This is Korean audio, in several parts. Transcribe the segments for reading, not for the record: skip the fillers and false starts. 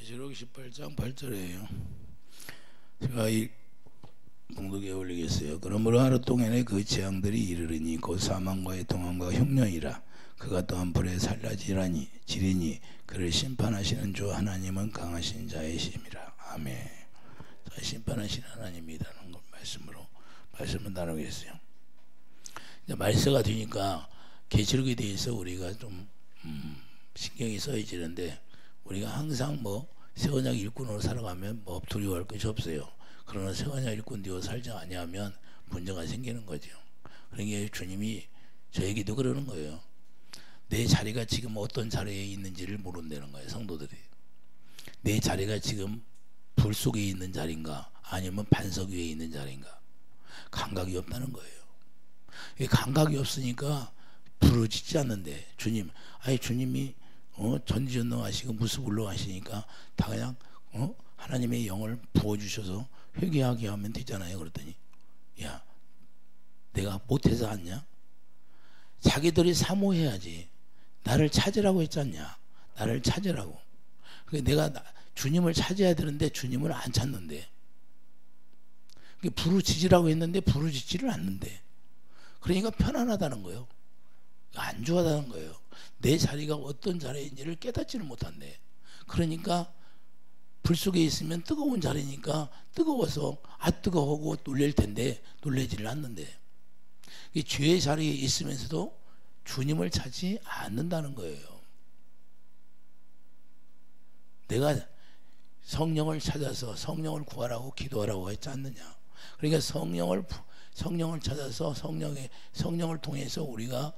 계시록 18장 8절이에요. 제가 이 봉독에 올리겠어요. 그러므로 하루 동안에 그 재앙들이 이르르니 곧 사망과의 동안과 흉년이라. 그가 또한 불에 살라지리니 그를 심판하시는 주 하나님은 강하신 자이심이라. 아멘. 자, 심판하시는 하나님이라는 걸 말씀을 나누겠어요. 이제 말세가 되니까 계시록에 대해서 우리가 좀 신경이 써지는데, 우리가 항상 새 언약 일꾼으로 살아가면 두려워할 것이 없어요. 그러나 새 언약 일꾼 되어 살지 아니하면 문제가 생기는 거죠. 그러니까 주님이 저에게도 그러는 거예요. 내 자리가 지금 어떤 자리에 있는지를 모른다는 거예요. 성도들이 내 자리가 지금 불 속에 있는 자리인가 아니면 반석 위에 있는 자리인가, 감각이 없다는 거예요. 감각이 없으니까 부르짖지 않는데, 주님이 전지전능하시고 무수불능하시니까 다 그냥 하나님의 영을 부어주셔서 회개하게 하면 되잖아요. 그랬더니 야, 내가 못해서 왔냐? 자기들이 사모해야지. 나를 찾으라고 했지 않냐? 나를 찾으라고. 내가 주님을 찾아야 되는데 주님을 안 찾는데, 부르짖으라고 했는데 부르짖지를 않는데, 그러니까 편안하다는 거예요. 안주하다는 거예요. 내 자리가 어떤 자리인지를 깨닫지를 못한대. 그러니까 불 속에 있으면 뜨거운 자리니까 뜨거워서 뜨거워하고 놀랄 텐데 놀라지를 않는데, 죄의 자리에 있으면서도 주님을 찾지 않는다는 거예요. 내가 성령을 찾아서 성령을 구하라고 기도하라고 했지 않느냐. 그러니까 성령을 찾아서 성령을 통해서 우리가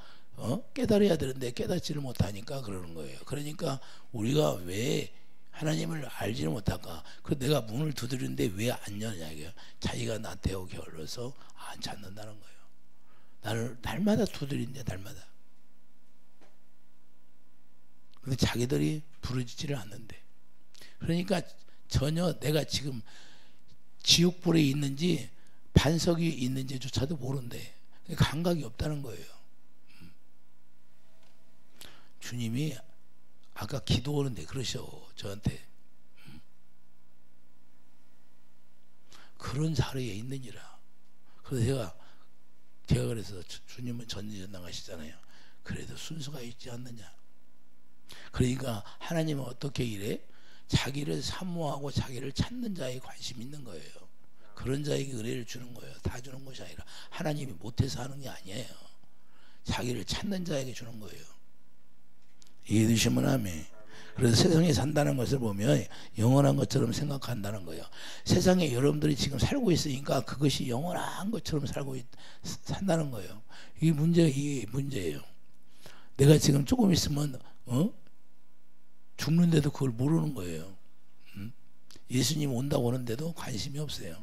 깨달아야 되는데 깨닫지를 못하니까 그러는 거예요. 그러니까 우리가 왜 하나님을 알지를 못할까? 내가 문을 두드리는데 왜 안 여냐 이게요. 자기가 나태하고 게을러서 안 찾는다는 거예요. 나를 날마다 두드리는데 날마다. 근데 자기들이 부르짖지를 않는데, 그러니까 전혀 내가 지금 지옥불에 있는지 반석 위에 있는지조차도 모른대. 감각이 없다는 거예요. 주님이 아까 기도하는데 그러셔 저한테. 그런 자리에 있느니라. 그래서 제가 그래서 주님은 전지전능하시잖아요. 그래도 순서가 있지 않느냐. 그러니까 하나님은 어떻게 이래? 자기를 사모하고 자기를 찾는 자에 관심이 있는 거예요. 그런 자에게 은혜를 주는 거예요. 다 주는 것이 아니라 하나님이 못해서 하는 게 아니에요. 자기를 찾는 자에게 주는 거예요. 이해되시면 아멘. 그래서 세상에 산다는 것을 보면 영원한 것처럼 생각한다는 거예요. 세상에 여러분들이 지금 살고 있으니까 그것이 영원한 것처럼 산다는 거예요. 이게 문제예요. 내가 지금 조금 있으면 죽는데도 그걸 모르는 거예요. 예수님 온다고 하는데도 관심이 없어요.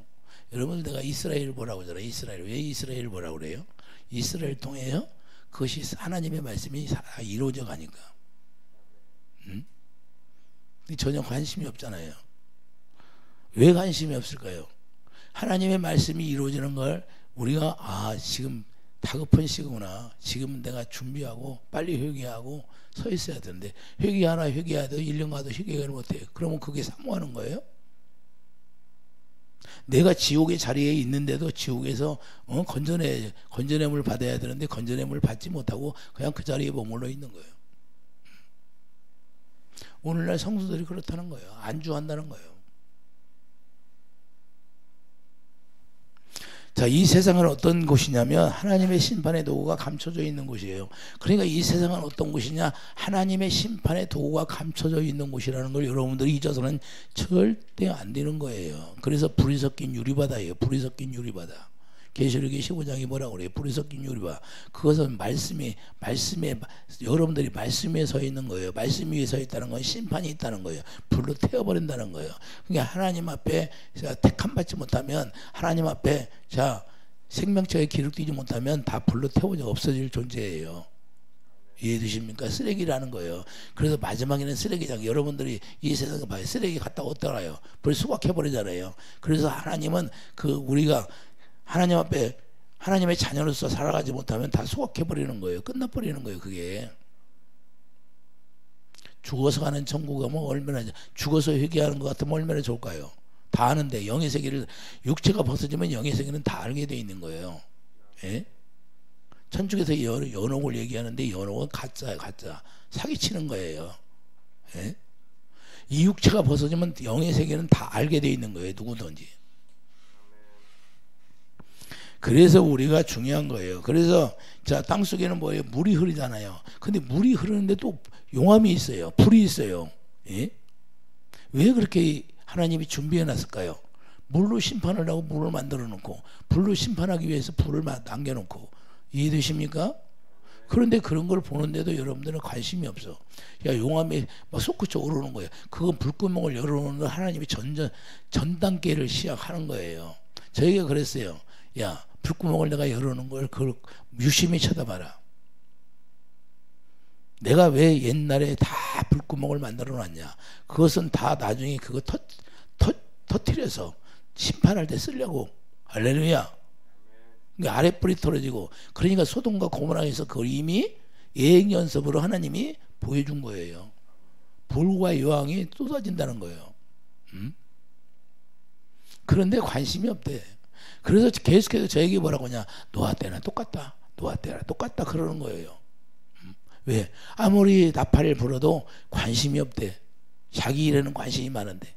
여러분들, 내가 이스라엘 보라고 하잖아요. 이스라엘. 왜 이스라엘 보라고 그래요? 이스라엘 통해요. 그것이 하나님의 말씀이 이루어져 가니까. 전혀 관심이 없잖아요. 왜 관심이 없을까요? 하나님의 말씀이 이루어지는 걸 우리가 지금 다급한 시구나, 지금 내가 준비하고 빨리 회개하고 서 있어야 되는데, 회개해도 1년 가도 회개를 못해요. 그러면 그게 사모하는 거예요? 내가 지옥의 자리에 있는데도 지옥에서 건전함을 받아야 되는데 건전함을 받지 못하고 그냥 그 자리에 머물러 있는 거예요. 오늘날 성도들이 그렇다는 거예요. 안주한다는 거예요. 자, 이 세상은 어떤 곳이냐면 하나님의 심판의 도구가 감춰져 있는 곳이에요. 그러니까 이 세상은 어떤 곳이냐? 하나님의 심판의 도구가 감춰져 있는 곳이라는 걸 여러분들이 잊어서는 절대 안 되는 거예요. 그래서 불이 섞인 유리바다예요. 불이 섞인 유리바다. 계시록의 15장이 뭐라고 그래요? 불이 섞인 유리바다. 그것은 말씀에 여러분들이 말씀 위에 서 있는 거예요. 말씀 위에 서 있다는 건 심판이 있다는 거예요. 불로 태워버린다는 거예요. 그러니까 하나님 앞에 택함 받지 못하면, 하나님 앞에 생명책에 기록되지 못하면 다 불로 태워져 없어질 존재예요. 이해되십니까? 쓰레기라는 거예요. 그래서 마지막에는 쓰레기장, 여러분들이 이 세상에 봐요. 쓰레기 갖다 어떠나요? 불 수확해버리잖아요. 그래서 하나님은 우리가 하나님 앞에 하나님의 자녀로서 살아가지 못하면 다 소각해버리는 거예요. 끝나버리는 거예요. 그게 죽어서 가는 천국 가면 얼마나, 죽어서 회개하는 것 같으면 얼마나 좋을까요? 다 아는데 영의 세계를, 육체가 벗어지면 영의 세계는 다 알게 돼 있는 거예요. 예? 천국에서 연옥을 얘기하는데 연옥은 가짜야, 가짜. 사기치는 거예요. 예? 이 육체가 벗어지면 영의 세계는 다 알게 돼 있는 거예요, 누구든지. 그래서 우리가 중요한 거예요. 그래서 자, 땅속에는 뭐예요? 물이 흐르잖아요. 근데 물이 흐르는데 또 용암이 있어요. 불이 있어요. 예? 왜 그렇게 하나님이 준비해 놨을까요? 물로 심판을 하고 물을 만들어 놓고 불로 심판하기 위해서 불을 남겨 놓고. 이해되십니까? 그런데 그런 걸 보는데도 여러분들은 관심이 없어. 야, 용암에 막 솟구쳐 오르는 거예요. 그건 불구멍을 열어놓는 하나님이 전 단계를 시작하는 거예요. 저희가 그랬어요. 야, 불구멍을 내가 열어놓은 걸 그걸 유심히 쳐다봐라. 내가 왜 옛날에 다 불구멍을 만들어 놨냐. 그것은 다 나중에 그거 터뜨려서 심판할 때 쓰려고. 할렐루야. 그러니까 아랫불이 떨어지고, 그러니까 소돔과 고모라에서 그걸 이미 예행연습으로 하나님이 보여준 거예요. 불과 여왕이 쏟아진다는 거예요. 그런데 관심이 없대. 그래서 계속해서 저에게 뭐라고 하냐. 노아 때나 똑같다. 노아 때나 똑같다. 그러는 거예요. 왜? 아무리 나팔을 불어도 관심이 없대. 자기 일에는 관심이 많은데.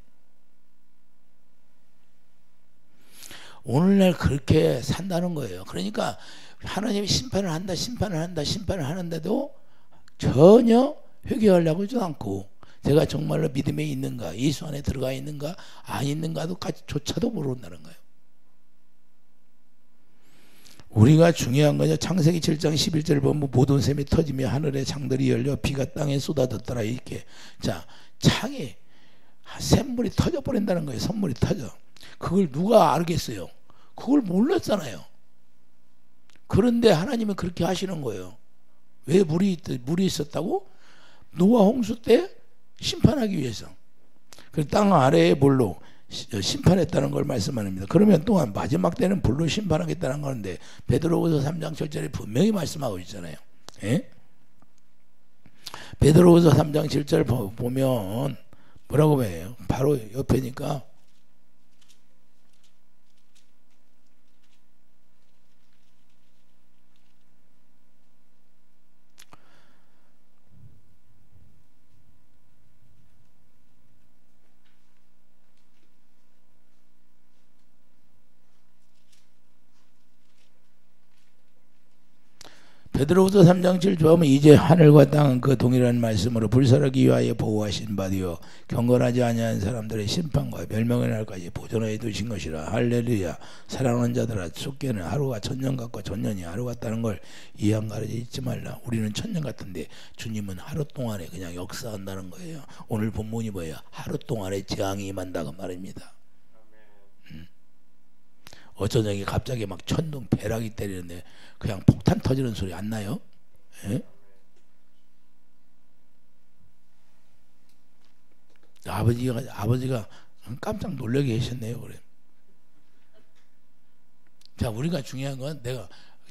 오늘날 그렇게 산다는 거예요. 그러니까 하나님이 심판을 한다, 심판을 한다, 심판을 하는데도 전혀 회개하려고 하지 않고, 제가 정말로 믿음에 있는가, 예수 안에 들어가 있는가, 안 있는가도 조차도 모른다는 거예요. 우리가 중요한 거죠. 창세기 7장 11절 보면 모든 샘이 터지며 하늘의 창들이 열려 비가 땅에 쏟아졌더라. 이렇게. 자, 창에 샘물이 터져버린다는 거예요. 선물이 터져. 그걸 누가 알겠어요? 그걸 몰랐잖아요. 그런데 하나님은 그렇게 하시는 거예요. 왜 물이 있었다고? 노아 홍수 때 심판하기 위해서. 그 땅 아래에 물로 심판했다는 걸 말씀합니다. 그러면 또한 마지막 때는 불로 심판하겠다는 건데 베드로후서 3장 7절에 분명히 말씀하고 있잖아요. 예? 베드로후서 3장 7절 보면 뭐라고 해요? 바로 옆에니까. 베드로후서 3장 7절 보면 이제 하늘과 땅은 그 동일한 말씀으로 불사르기 위하여 보호하신 바되어 경건하지 아니한 사람들의 심판과 멸망의 날까지 보존하여 두신 것이라. 할렐루야. 사랑하는 자들아, 속게는 하루가 천년 같고 천년이 하루 같다는 걸 이해한 가르쳐 잊지 말라. 우리는 천년 같은데 주님은 하루 동안에 그냥 역사한다는 거예요. 오늘 본문이 뭐예요? 하루 동안에 재앙이 임한다고 말입니다. 어쩌 저기 갑자기 막 천둥 벼락이 때리는데 그냥 폭탄 터지는 소리 안 나요? 예? 아버지가 깜짝 놀라게 하셨네요. 그래. 자, 우리가 중요한 건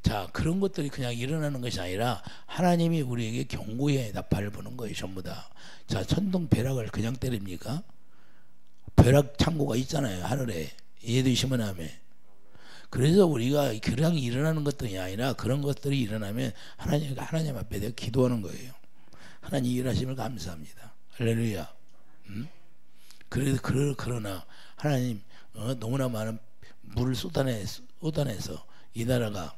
자, 그런 것들이 그냥 일어나는 것이 아니라 하나님이 우리에게 경고의 나팔을 부는 거예요. 전부 다. 자, 천둥 벼락을 그냥 때립니까? 벼락 창고가 있잖아요. 하늘에. 이해되시면 하면. 그래서 우리가 그냥 일어나는 것들이 아니라 그런 것들이 일어나면 하나님 앞에 내가 기도하는 거예요. 하나님 일하심을 감사합니다. 할렐루야. 그러나 하나님 너무나 많은 물을 쏟아내서 이 나라가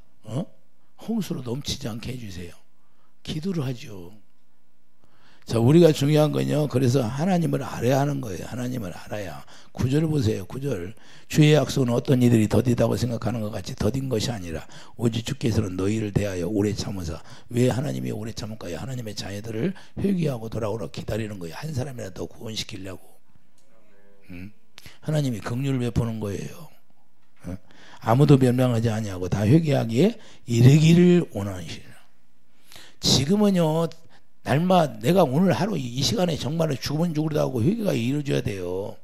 홍수로 넘치지 않게 해주세요. 기도를 하죠. 자, 우리가 중요한 건요. 그래서 하나님을 알아야 하는 거예요. 하나님을 알아야. 9절 보세요. 9절. 주의 약속은 어떤 이들이 더디다고 생각하는 것 같이 더딘 것이 아니라 오직 주께서는 너희를 대하여 오래 참으사. 왜 하나님이 오래 참을까요? 하나님의 자녀들을 회개하고 돌아오라 기다리는 거예요. 한 사람이라도 구원시키려고. 하나님이 긍휼을 베푸는 거예요. 아무도 멸망하지 아니하고 다 회개하기에 이르기를 원하시라. 지금은요. 날마다 내가 오늘 하루 이 시간에 정말로 죽으면 죽으리다 하고 회개가 이루어져야 돼요.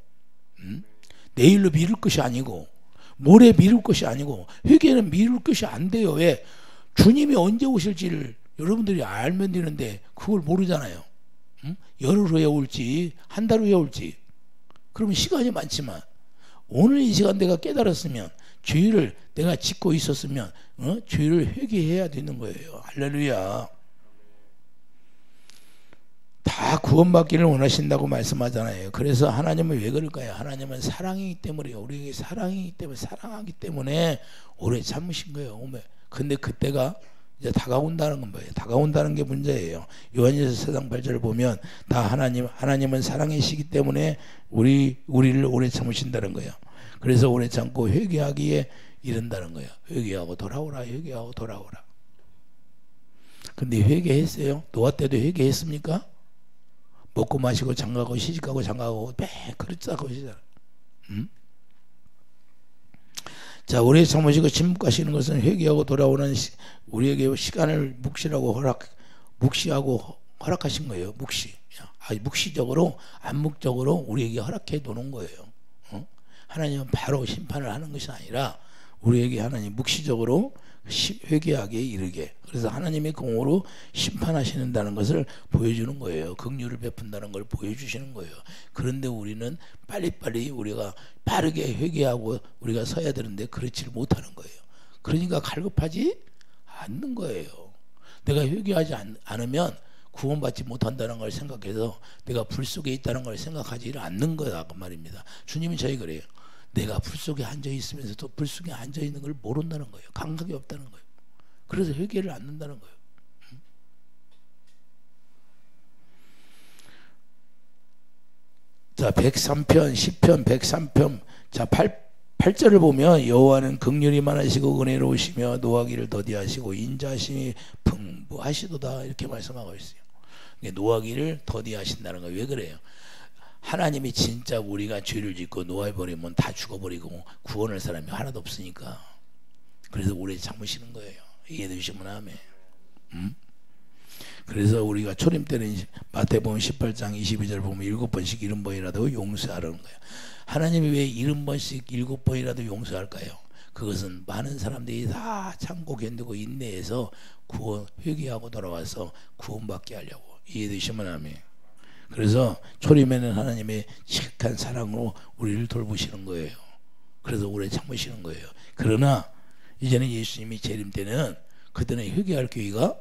내일로 미룰 것이 아니고 모레 미룰 것이 아니고 회개는 미룰 것이 안 돼요. 왜? 주님이 언제 오실지를 여러분들이 알면 되는데 그걸 모르잖아요. 응? 열흘 후에 올지 한 달 후에 올지 그러면 시간이 많지만 오늘 이 시간 내가 깨달았으면 죄를 내가 짓고 있었으면 죄를 회개해야 되는 거예요. 할렐루야. 다 구원받기를 원하신다고 말씀하잖아요. 그래서 하나님은 왜 그럴까요? 하나님은 사랑이기 때문에요. 우리에게 사랑이기 때문에 사랑하기 때문에 오래 참으신 거예요. 근데 그때가 이제 다가온다는 건 뭐예요? 다가온다는 게 문제예요. 요한일서 4장 8절을 보면 다 하나님은 사랑이시기 때문에 우리를 오래 참으신다는 거예요. 그래서 오래 참고 회개하기에 이른다는 거예요. 회개하고 돌아오라. 회개하고 돌아오라. 근데 회개했어요? 노아 때도 회개했습니까? 먹고 마시고 장가고 시집가고 장가고 매 그렇다고 하시잖아요. 자, 오래 참으시고 침묵하시는 것은 회개하고 돌아오는 우리에게 시간을 묵시하고 허락하신 거예요. 묵시적으로 암묵적으로 우리에게 허락해 놓는 거예요. 하나님은 바로 심판을 하는 것이 아니라 우리에게 하나님 묵시적으로 회개하게 이르게. 그래서 하나님의 공으로 심판하시는다는 것을 보여주는 거예요. 긍휼을 베푼다는 걸 보여주시는 거예요. 그런데 우리는 빨리빨리 우리가 빠르게 회개하고 우리가 서야 되는데 그렇지를 못하는 거예요. 그러니까 갈급하지 않는 거예요. 내가 회개하지 않으면 구원받지 못한다는 걸 생각해서 내가 불 속에 있다는 걸 생각하지 않는 거야 그 말입니다. 주님이 저희 그래요. 내가 불 속에 앉아 있으면서도 불 속에 앉아 있는 걸 모른다는 거예요. 감각이 없다는 거예요. 그래서 회개를 않는다는 거예요. 자, 103편, 10편, 103편. 자, 8절을 보면 여호와는 긍휼이 많으시고 은혜로우시며 노하기를 더디하시고 인자심이 풍부하시도다 이렇게 말씀하고 있어요. 노하기를 더디하신다는 거예요. 왜 그래요? 하나님이 진짜 우리가 죄를 짓고 노해버리면 다 죽어버리고 구원할 사람이 하나도 없으니까 그래서 오래 참으시는 거예요. 이해되시면 아멘. 그래서 우리가 초림 때는 마태복음 18장 22절 보면 7번씩 70번이라도 용서하라는 거예요. 하나님이 왜 70번씩 7번이라도 용서할까요? 그것은 많은 사람들이 다 참고 견디고 인내해서 회개하고 돌아와서 구원받게 하려고. 이해되시면 아멘. 그래서 초림에는 하나님의 지극한 사랑으로 우리를 돌보시는 거예요. 그래서 오래 참으시는 거예요. 그러나 이제는 예수님이 재림 때는 그때는 회개할 기회가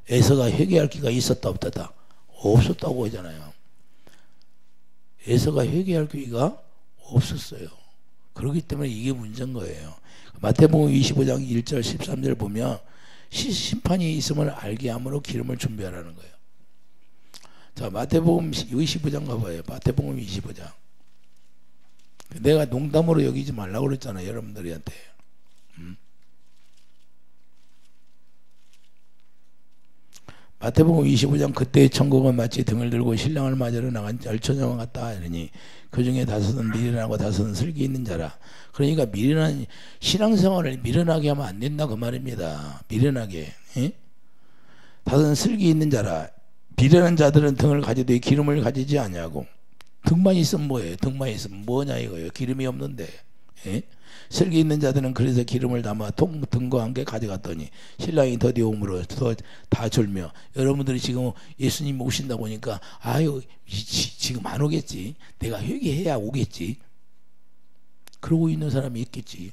에서가 회개할 기회가 있었다 없었다? 없었다고 하잖아요. 에서가 회개할 기회가 없었어요. 그렇기 때문에 이게 문제인 거예요. 마태복음 25장 1절 13절 보면 심판이 있음을 알게 함으로 기름을 준비하라는 거예요. 자, 마태복음 25장 가봐요. 마태복음 25장. 내가 농담으로 여기지 말라고 그랬잖아요. 여러분들한테. 마태복음 25장 그때의 천국은 마치 등을 들고 신랑을 맞으러 나간 열처녀와 같다 이러니 그 중에 5은 미련하고 5은 슬기 있는 자라. 그러니까 미련한 신앙생활을 미련하게 하면 안 된다 그 말입니다. 미련하게. 5은 슬기 있는 자라. 미련한 자들은 등을 가지되 기름을 가지지 아니하고. 등만 있으면 뭐예요? 등만 있으면 뭐냐 이거예요. 기름이 없는데. 슬기 있는 자들은 그래서 기름을 담아 등과 함께 가져갔더니 신랑이 더디 오므로 다 졸며. 여러분들이 지금 예수님 오신다고 하니까 아유 지금 안 오겠지. 내가 회개해야 오겠지. 그러고 있는 사람이 있겠지.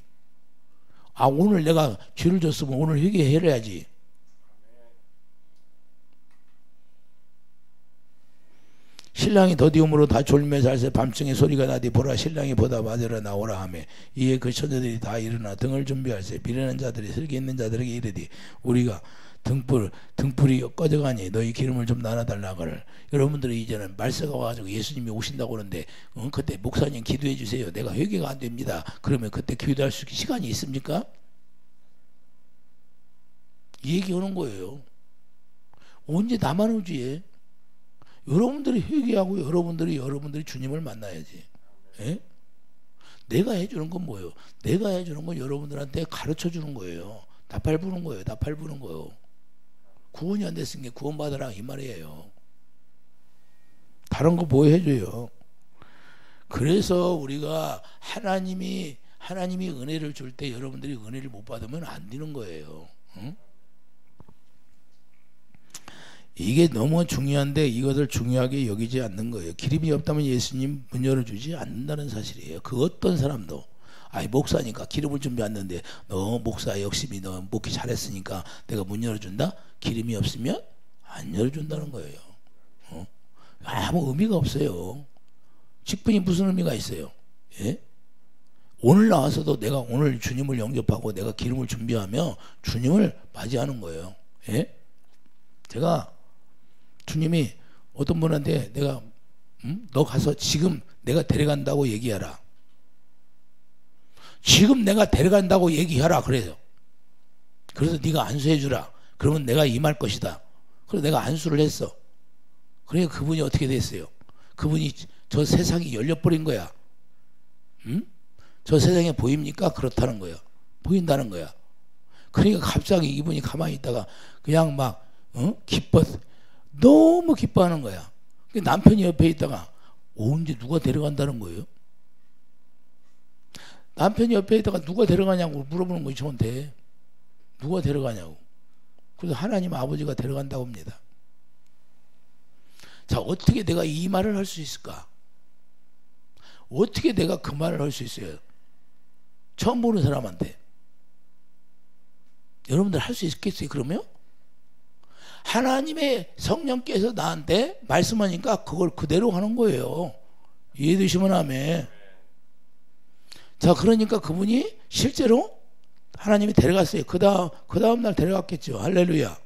아 오늘 내가 죄를 졌으면 오늘 회개해야지. 신랑이 더디움으로 다 졸며 잘세 밤중에 소리가 나디 보라 신랑이 보다 맞으러 나오라 하며 이에 그 처녀들이 다 일어나 등을 준비할세. 미련한 자들이 슬기 있는 자들에게 이르되 우리가 등불이 꺼져가니 너희 기름을 좀 나눠달라거늘. 여러분들이 이제는 말세가 와가지고 예수님이 오신다고 그러는데 그때 목사님 기도해 주세요. 내가 회개가 안 됩니다. 그러면 그때 기도할 수 시간이 있습니까? 이 얘기 오는 거예요. 언제 나만 오지? 여러분들이 회개하고 여러분들이 주님을 만나야지. 예? 내가 해주는 건 뭐예요? 내가 해주는 건 여러분들한테 가르쳐 주는 거예요. 나팔 부는 거예요. 나팔 부는 거예요. 구원이 안 됐으니까 구원받으라 이 말이에요. 다른 거 뭐 해줘요? 그래서 우리가 하나님이 은혜를 줄 때 여러분들이 은혜를 못 받으면 안 되는 거예요. 응? 이게 너무 중요한데 이것을 중요하게 여기지 않는 거예요. 기름이 없다면 예수님 문 열어주지 않는다는 사실이에요. 그 어떤 사람도 아이 목사니까 기름을 준비했는데 너 목사 역심이 너 목회 잘했으니까 내가 문 열어준다? 기름이 없으면 안 열어준다는 거예요. 아무 의미가 없어요. 직분이 무슨 의미가 있어요? 예? 오늘 나와서도 내가 오늘 주님을 영접하고 내가 기름을 준비하며 주님을 맞이하는 거예요. 예? 제가 주님이 어떤 분한테 내가 너 가서 지금 내가 데려간다고 얘기하라. 지금 내가 데려간다고 얘기하라 그래요. 그래서 네가 안수해 주라. 그러면 내가 임할 것이다. 그래서 내가 안수를 했어. 그러니까 그분이 어떻게 됐어요? 그분이 저 세상이 열려버린 거야. 저 세상에 보입니까? 그렇다는 거야. 보인다는 거야. 그러니까 갑자기 이분이 가만히 있다가 그냥 막 너무 기뻐하는 거야. 남편이 옆에 있다가 언제 누가 데려간다는 거예요? 남편이 옆에 있다가 누가 데려가냐고 물어보는 거예요. 저한테. 누가 데려가냐고. 그래서 하나님 아버지가 데려간다고 합니다. 자, 어떻게 내가 이 말을 할 수 있을까? 어떻게 내가 그 말을 할 수 있어요? 처음 보는 사람한테. 여러분들 할 수 있겠어요? 그러면? 하나님의 성령께서 나한테 말씀하니까 그걸 그대로 하는 거예요. 이해되시면 아멘. 자, 그러니까 그분이 실제로 하나님이 데려갔어요. 그 다음 날 데려갔겠죠. 할렐루야.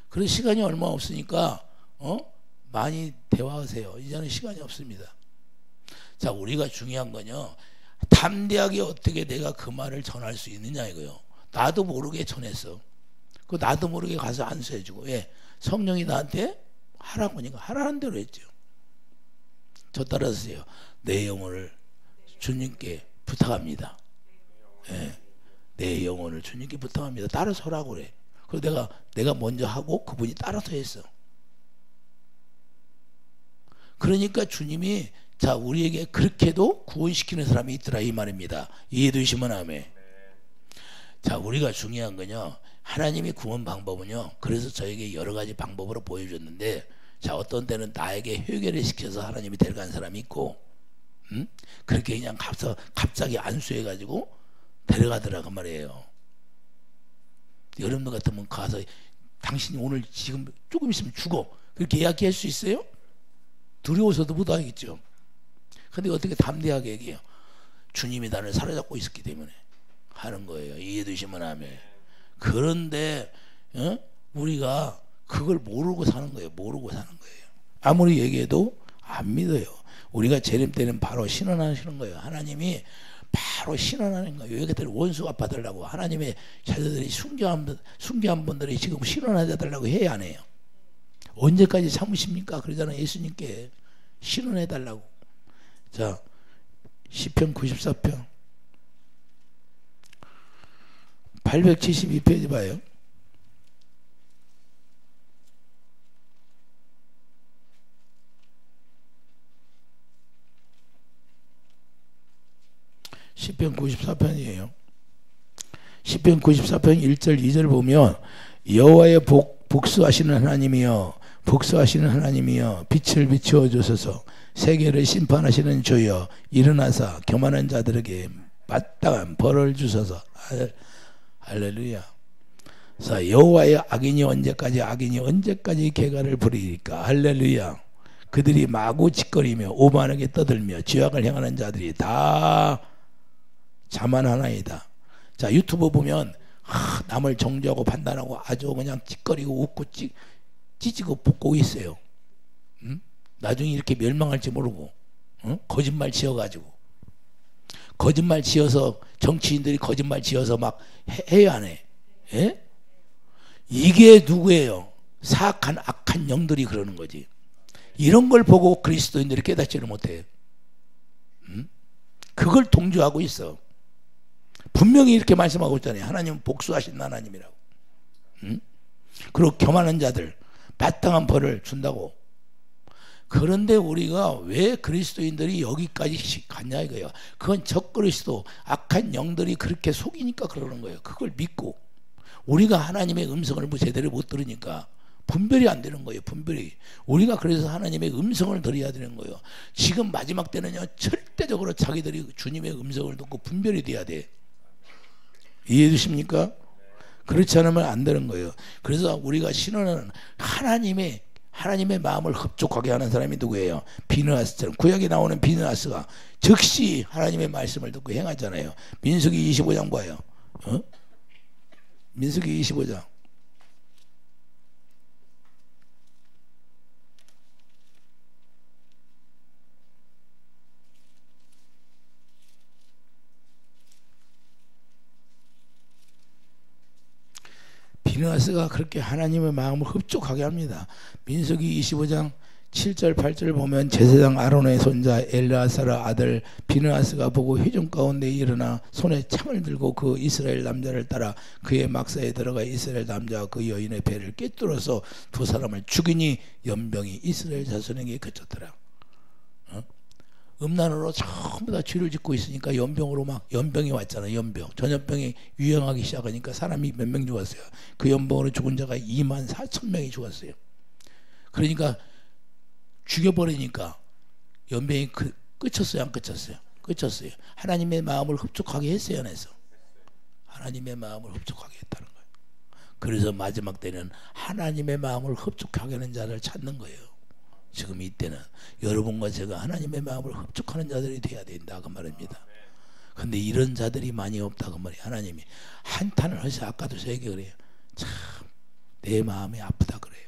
그런 시간이 얼마 없으니까 많이 대화하세요. 이제는 시간이 없습니다. 자, 우리가 중요한 건요, 담대하게 어떻게 내가 그 말을 전할 수 있느냐 이거요. 나도 모르게 전했어. 그 나도 모르게 가서 안수해주고. 왜? 성령이 나한테 하라고 하니까 하라는 대로 했죠. 저 따라서요. 내 영혼을 주님께 부탁합니다. 예. 내 영혼을 주님께 부탁합니다. 따라서 하라고 그래. 그래서 내가 먼저 하고 그분이 따라서 했어. 그러니까 주님이 자, 우리에게 그렇게도 구원시키는 사람이 있더라 이 말입니다. 이해되시면 아멘. 자, 우리가 중요한 건요, 하나님의 구원 방법은요, 그래서 저에게 여러 가지 방법으로 보여줬는데, 자, 어떤 때는 나에게 회개를 시켜서 하나님이 데려간 사람이 있고, 그렇게 그냥 가서 갑자기 안수해가지고 데려가더라고 말이에요. 여러분들 같으면 가서 당신이 오늘 지금 조금 있으면 죽어, 그렇게 이야기할 수 있어요? 두려워서도 못 하겠죠. 근데 어떻게 담대하게 얘기해요? 주님이 나를 사로잡고 있었기 때문에 하는 거예요. 이해되시면 아멘. 그런데 우리가 그걸 모르고 사는 거예요. 모르고 사는 거예요. 아무리 얘기해도 안 믿어요. 우리가 재림 때는 바로 신원하시는 거예요. 하나님이 바로 신원하는 거예요. 여기들 원수가 받으려고 하나님의 자녀들이 순교한 분들이 지금 신원해달라고 해야 안 해요. 언제까지 참으십니까? 그러잖아요. 예수님께 신원해달라고. 자, 시편 94편 872페이지 봐요. 시편 94편이에요. 시편 94편 1절 2절 보면 여호와의 복수하시는 하나님이여, 복수하시는 하나님이여, 빛을 비추어 주소서. 세계를 심판하시는 주여, 일어나사 교만한 자들에게 마땅한 벌을 주소서. 할렐루야. 자, 여호와의 악인이 언제까지 개가를 부리리까. 할렐루야. 그들이 마구 짓거리며 오만하게 떠들며 죄악을 행하는 자들이 다 자만하나이다. 자, 유튜브 보면 남을 정죄하고 판단하고 아주 그냥 짓거리고 웃고 찌지고 볶고 있어요. 나중에 이렇게 멸망할지 모르고 거짓말 지어가지고, 거짓말 지어서 정치인들이 거짓말 지어서 막 해야 안 해. 예? 이게 누구예요? 사악한 악한 영들이 그러는 거지. 이런 걸 보고 그리스도인들이 깨닫지를 못해요. 그걸 동조하고 있어. 분명히 이렇게 말씀하고 있잖아요. 하나님은 복수하신 하나님이라고. 그리고 교만한 자들 마땅한 벌을 준다고. 그런데 우리가 왜 그리스도인들이 여기까지 갔냐 이거예요. 그건 적그리스도 악한 영들이 그렇게 속이니까 그러는 거예요. 그걸 믿고 우리가 하나님의 음성을 뭐 제대로 못 들으니까 분별이 안 되는 거예요. 분별이. 우리가 그래서 하나님의 음성을 들어야 되는 거예요. 지금 마지막 때는요, 절대적으로 자기들이 주님의 음성을 듣고 분별이 돼야 돼. 이해해 주십니까? 그렇지 않으면 안 되는 거예요. 그래서 우리가 신원은 하나님의 마음을 흡족하게 하는 사람이 누구예요? 비느하스처럼. 구약에 나오는 비느하스가 즉시 하나님의 말씀을 듣고 행하잖아요. 민수기 25장 봐요. 민수기 25장. 비느하스가 그렇게 하나님의 마음을 흡족하게 합니다. 민수기 25장 7절 8절 보면 제사장 아론의 손자 엘르아사의 아들 비느하스가 보고 회중 가운데 일어나 손에 창을 들고 그 이스라엘 남자를 따라 그의 막사에 들어가 이스라엘 남자와 그 여인의 배를 꿰뚫어서 두 사람을 죽이니 연병이 이스라엘 자손에게 그쳤더라. 음란으로 전부 다 죄를 짓고 있으니까 연병으로 막 연병이 왔잖아요. 연병. 전염병이 유행하기 시작하니까 사람이 몇 명 죽었어요. 그 연병으로 죽은 자가 24,000명이 죽었어요. 그러니까 죽여버리니까 연병이 끝쳤어요, 안 끝쳤어요? 끝쳤어요. 하나님의 마음을 흡족하게 했어요, 안 했어? 하나님의 마음을 흡족하게 했다는 거예요. 그래서 마지막 때는 하나님의 마음을 흡족하게 하는 자를 찾는 거예요. 지금 이때는 여러분과 제가 하나님의 마음을 흡족하는 자들이 돼야 된다 그 말입니다. 근데 이런 자들이 많이 없다 그 말이에요. 하나님이 한탄을 하셔. 아까도 저 얘기 그래요. 참 내 마음이 아프다 그래요.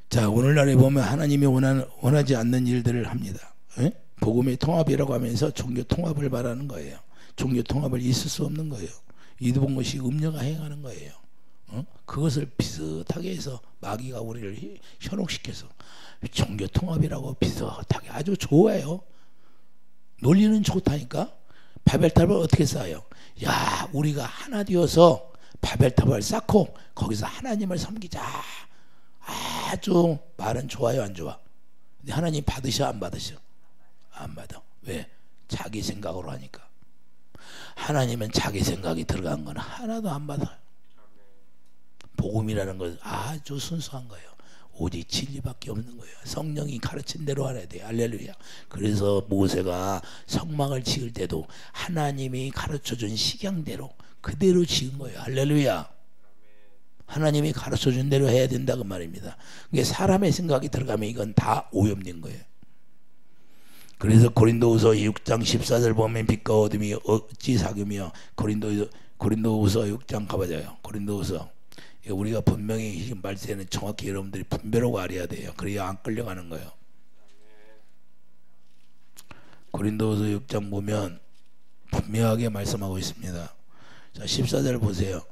자, 오늘날에 보면 하나님이 원하지 않는 일들을 합니다. 에? 복음의 통합이라고 하면서 종교 통합을 말하는 거예요. 종교 통합을 있을 수 없는 거예요. 이두번 것이 음녀가 행하는 거예요. 그것을 비슷하게 해서 마귀가 우리를 현혹시켜서 종교 통합이라고 비슷하게 아주 좋아요. 논리는 좋다니까. 바벨탑을 어떻게 쌓아요? 야, 우리가 하나 되어서 바벨탑을 쌓고 거기서 하나님을 섬기자. 아주 말은 좋아요, 안 좋아? 근데 하나님 받으셔, 안 받으셔? 안 받아. 왜? 자기 생각으로 하니까. 하나님은 자기 생각이 들어간 건 하나도 안 받아요. 복음이라는 것은 아주 순수한 거예요. 오직 진리밖에 없는 거예요. 성령이 가르친 대로 알아야 돼요. 할렐루야. 그래서 모세가 성막을 지을 때도 하나님이 가르쳐준 식양대로 그대로 지은 거예요. 할렐루야. 하나님이 가르쳐준 대로 해야 된다 그 말입니다. 그게 사람의 생각이 들어가면 이건 다 오염된 거예요. 그래서 고린도후서 6장 14절 보면 빛과 어둠이 어찌 사귀며 고린도후서 6장 가봐줘요. 고린도후서 우리가 분명히 지금 말세는 정확히 여러분들이 분별하고 알아야 돼요. 그래야 안 끌려가는 거예요. 고린도후서 6장 보면 분명하게 말씀하고 있습니다. 자, 14절 보세요.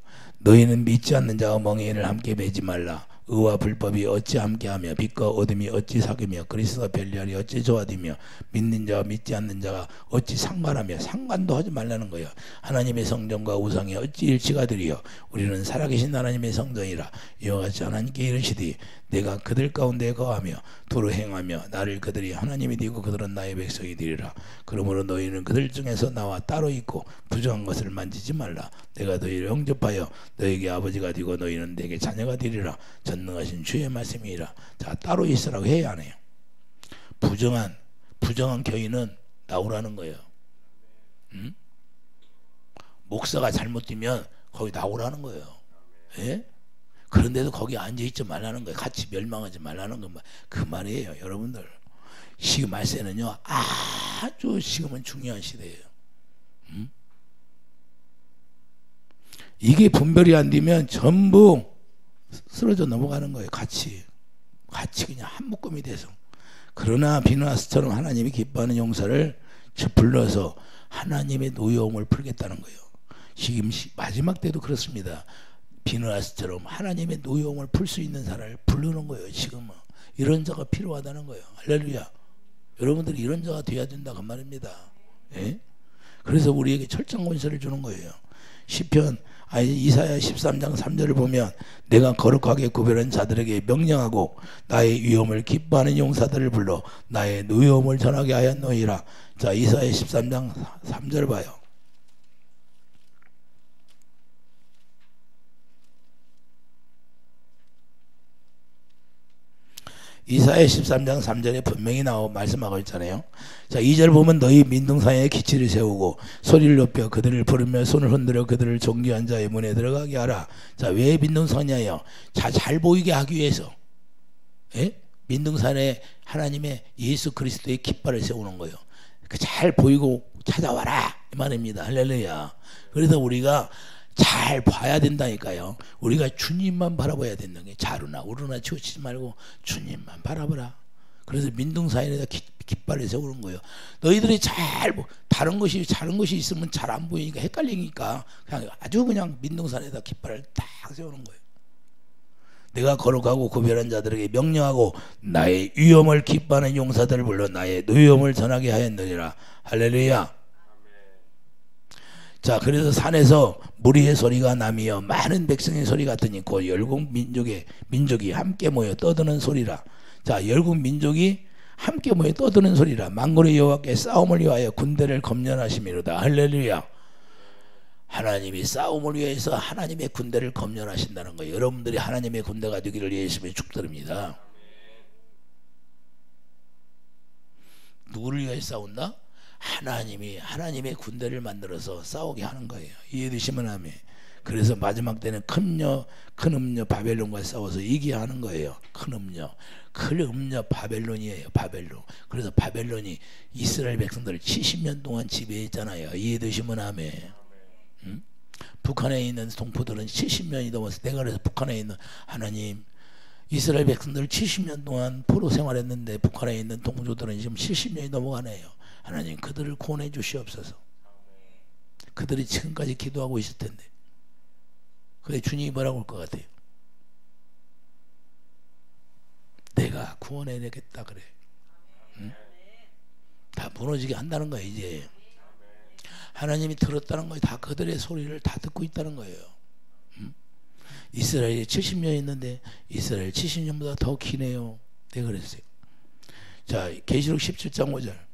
너희는 믿지 않는 자와 멍에인을 함께 매지 말라. 의와 불법이 어찌 함께하며 빛과 어둠이 어찌 사귀며 그리스도와 별리하리 어찌 조화되며 믿는 자와 믿지 않는 자가 어찌 상관하며 상관도 하지 말라는 거예요. 하나님의 성전과 우상이 어찌 일치가 되리요. 우리는 살아계신 하나님의 성전이라. 이와 같이 하나님께 이르시되 내가 그들 가운데 거하며 도로 행하며 나를 그들이 하나님이 되고 그들은 나의 백성이 되리라. 그러므로 너희는 그들 중에서 나와 따로 있고 부정한 것을 만지지 말라. 내가 너희를 영접하여 너에게 아버지가 되고 너희는 내게 자녀가 되리라. 전능하신 주의 말씀이라. 자, 따로 있으라고 해야 안 해요. 부정한 교인은 나오라는 거예요. 목사가 잘못되면 거기 나오라는 거예요. 예? 그런데도 거기 앉아있지 말라는 거예요. 같이 멸망하지 말라는 거. 그 말이에요. 여러분들 지금 말세는요 아주 지금은 중요한 시대예요. 이게 분별이 안 되면 전부 쓰러져 넘어가는 거예요. 같이 그냥 한 묶음이 돼서. 그러나 비느하스처럼 하나님이 기뻐하는 용사를 불러서 하나님의 노여움을 풀겠다는 거예요. 지금 마지막 때도 그렇습니다. 비느하스처럼 하나님의 노여움을 풀 수 있는 사람을 부르는 거예요. 지금은 이런 자가 필요하다는 거예요. 할렐루야. 여러분들이 이런 자가 돼야 된다 그 말입니다. 예? 그래서 우리에게 철장 권세를 주는 거예요. 이사야 13장 3절을 보면 내가 거룩하게 구별한 자들에게 명령하고 나의 위엄을 기뻐하는 용사들을 불러 나의 노여움을 전하게 하였노이라. 자, 이사야 13장 3절 봐요. 이사야 13장 3절에 분명히 말씀하고 있잖아요. 자, 2절 보면 너희 민둥산에 기치를 세우고 소리를 높여 그들을 부르며 손을 흔들어 그들을 존귀한 자의 문에 들어가게 하라. 자, 왜 민둥산이에요? 자, 잘 보이게 하기 위해서. 예? 민둥산에 하나님의 예수 그리스도의 깃발을 세우는 거예요. 그 잘 보이고 찾아와라 이 말입니다. 할렐루야. 그래서 우리가 잘 봐야 된다니까요. 우리가 주님만 바라봐야 된다는 게 자루나 우루나 치우치지 말고 주님만 바라보라. 그래서 민둥산에다 깃발을 세우는 거예요. 너희들이 다른 것이 있으면 잘 안 보이니까 헷갈리니까 그냥 아주 그냥 민둥산에다 깃발을 딱 세우는 거예요. 내가 거룩하고 구별한 자들에게 명령하고 나의 위엄을 기뻐하는 용사들을 불러 나의 노염을 전하게 하였느니라. 할렐루야. 자, 그래서 산에서 무리의 소리가 나며 많은 백성의 소리 같으니 곧 열국 민족이 함께 모여 떠드는 소리라. 자, 열국 민족이 함께 모여 떠드는 소리라. 만군의 여호와께 싸움을 위하여 군대를 검련하심이로다. 할렐루야. 하나님이 싸움을 위해서 하나님의 군대를 검련하신다는 거예요. 여러분들이 하나님의 군대가 되기를 예수님의 축도입니다. 누구를 위해 싸운다? 하나님의 군대를 만들어서 싸우게 하는 거예요. 이해되시면 아멘. 그래서 마지막 때는 큰 음녀 바벨론과 싸워서 이기게 하는 거예요. 큰 음녀 바벨론이에요. 바벨론. 그래서 바벨론이 이스라엘 백성들을 70년 동안 지배했잖아요. 이해되시면 아멘. 응? 북한에 있는 동포들은 70년이 넘어서 내가 그래서 북한에 있는 하나님 이스라엘 백성들 70년 동안 포로 생활했는데 북한에 있는 동조들은 지금 70년이 넘어가네요. 하나님 그들을 구원해 주시옵소서. 그들이 지금까지 기도하고 있을 텐데. 그래 주님이 뭐라고 할 것 같아요? 내가 구원해 내겠다 그래. 응? 다 무너지게 한다는 거예요. 이제 하나님이 들었다는 거예요. 다 그들의 소리를 다 듣고 있다는 거예요. 응? 이스라엘이 70년 있는데 이스라엘 70년보다 더 기네요. 내가 그랬어요. 자, 계시록 17장 5절.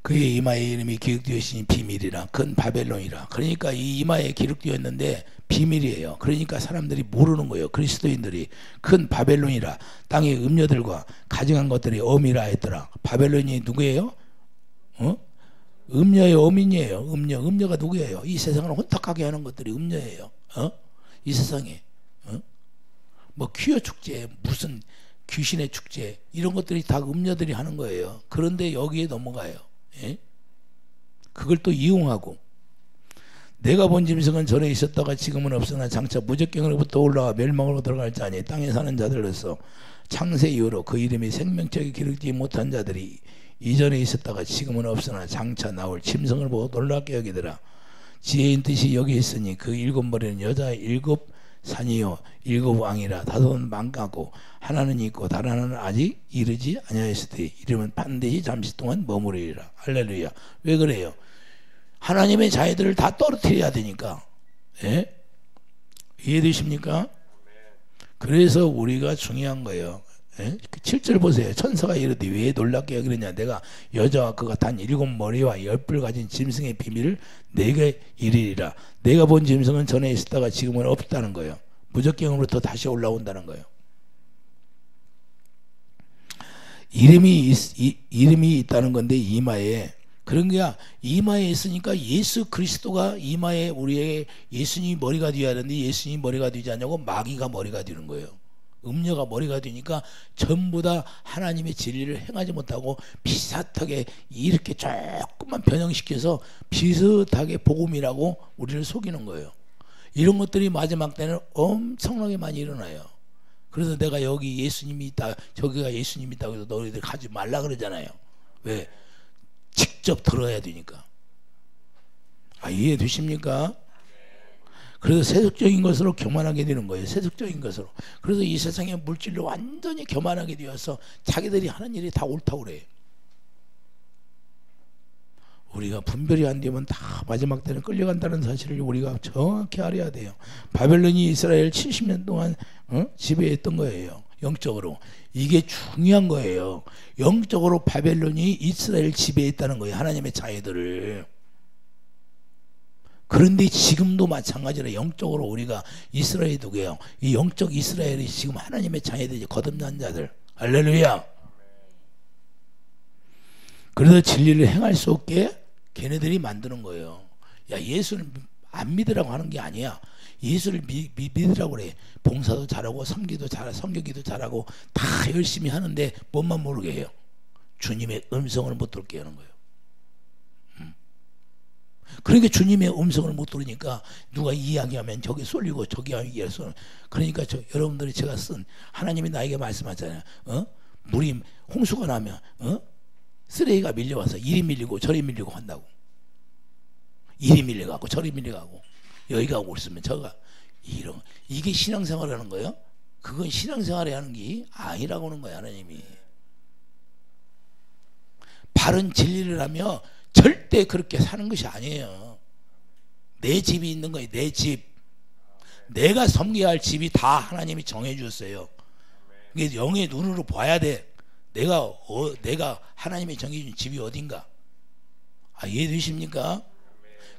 그의 이마에 이름이 기록되었으니 비밀이라 큰 바벨론이라. 그러니까 이 이마에 기록되어 있는데 비밀이에요. 그러니까 사람들이 모르는 거예요. 그리스도인들이 큰 바벨론이라 땅의 음녀들과 가증한 것들이 어미라 했더라. 바벨론이 누구예요? 음녀의 어민이에요. 음녀가 누구예요? 이 세상을 혼탁하게 하는 것들이 음녀예요. 이 세상에 뭐 퀴어 축제 무슨 귀신의 축제 이런 것들이 다 음녀들이 하는 거예요. 그런데 여기에 넘어가요. 예? 그걸 또 이용하고 내가 본 짐승은 전에 있었다가 지금은 없으나 장차 무적경으로부터 올라와 멸망으로 들어갈 자니 땅에 사는 자들로서 창세 이후로 그 이름이 생명책에 기록되지 못한 자들이 이전에 있었다가 지금은 없으나 장차 나올 짐승을 보고 놀랍게 여기더라. 지혜인 뜻이 여기 있으니 그 일곱 머리는 여자 일곱 산이요 일곱 왕이라 다섯은 망가고 하나는 있고 다른 하나는 아직 이르지 아니하였으되 이름은 반드시 잠시 동안 머무르리라. 할렐루야. 왜 그래요? 하나님의 자녀들을 다 떨어뜨려야 되니까. 예? 이해되십니까? 그래서 우리가 중요한 거예요. 예? 7절 보세요. 천사가 이르되 왜 놀랍게 여기느냐. 내가 여자와 그가 단 일곱 머리와 열 뿔 가진 짐승의 비밀을 내게 이르리라. 내가 본 짐승은 전에 있었다가 지금은 없다는 거예요. 무적경으로부터 다시 올라온다는 거예요. 이름이 있다는 건데 이마에 그런 게야. 이마에 있으니까 예수 그리스도가 이마에 우리의 예수님이 머리가 되어야 하는데 예수님이 머리가 되지 않냐고 마귀가 머리가 되는 거예요. 음녀가 머리가 되니까 전부 다 하나님의 진리를 행하지 못하고 비슷하게 이렇게 조금만 변형시켜서 비슷하게 복음이라고 우리를 속이는 거예요. 이런 것들이 마지막 때는 엄청나게 많이 일어나요. 그래서 내가 여기 예수님이 있다 저기가 예수님이 있다고 해서 너희들 가지 말라 그러잖아요. 왜? 직접 들어야 되니까. 이해되십니까? 그래서 세속적인 것으로 교만하게 되는 거예요. 세속적인 것으로. 그래서 이 세상의 물질로 완전히 교만하게 되어서 자기들이 하는 일이 다 옳다고 그래요. 우리가 분별이 안 되면 다 마지막 때는 끌려간다는 사실을 우리가 정확히 알아야 돼요. 바벨론이 이스라엘 70년 동안 지배했던 거예요. 영적으로. 이게 중요한 거예요. 영적으로 바벨론이 이스라엘 지배했다는 거예요. 하나님의 자녀들을. 그런데 지금도 마찬가지로 영적으로 우리가 이스라엘이 누구예요? 이 영적 이스라엘이 지금 하나님의 자녀들이 거듭난 자들. 할렐루야. 그래서 진리를 행할 수 없게 걔네들이 만드는 거예요. 야, 예수를 안 믿으라고 하는 게 아니야. 예수를 믿으라고 그래. 봉사도 잘하고 섬기도 잘하고 섬기기도 잘하고 다 열심히 하는데 뭔만 모르게 해요. 주님의 음성을 못 듣게 하는 거예요. 그러니까 주님의 음성을 못 들으니까 누가 이야기하면 저기 쏠리고 저기 이야기해서, 그러니까 여러분들이 제가 쓴 하나님이 나에게 말씀하잖아요. 물이 홍수가 나면 쓰레기가 밀려와서 이리 밀리고 저리 밀리고 한다고. 이리 밀려가고 저리 밀려가고 여기 가고 있으면 저가 이게 신앙생활하는 거예요? 그건 신앙생활이 하는 게 아니라고 하는 거예요. 하나님이 바른 진리를 하며 절대 그렇게 사는 것이 아니에요. 내 집이 있는 거예요. 내 집. 내가 섬겨야 할 집이 다 하나님이 정해 주셨어요. 이게 영의 눈으로 봐야 돼. 내가 하나님이 정해준 집이 어딘가. 이해되십니까?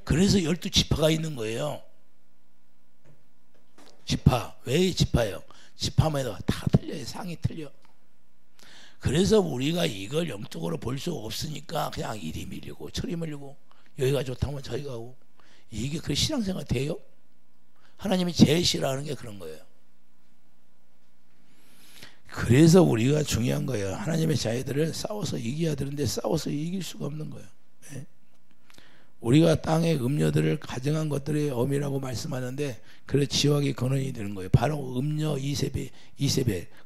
그래서 12지파가 있는 거예요. 지파. 왜 지파예요? 지파마다 다 틀려요. 상이 틀려. 그래서 우리가 이걸 영적으로 볼 수 없으니까 그냥 이리 밀리고 저리 밀리고 여기가 좋다면 저기 가고, 이게 그 신앙생활 돼요? 하나님이 제일 싫어하는 게 그런 거예요. 그래서 우리가 중요한 거예요. 하나님의 자녀들을 싸워서 이겨야 되는데 싸워서 이길 수가 없는 거예요. 네? 우리가 땅의 음녀들을 가정한 것들의 어미라고 말씀하는데, 그래 지옥의 근원이 되는 거예요. 바로 음녀 이세벨,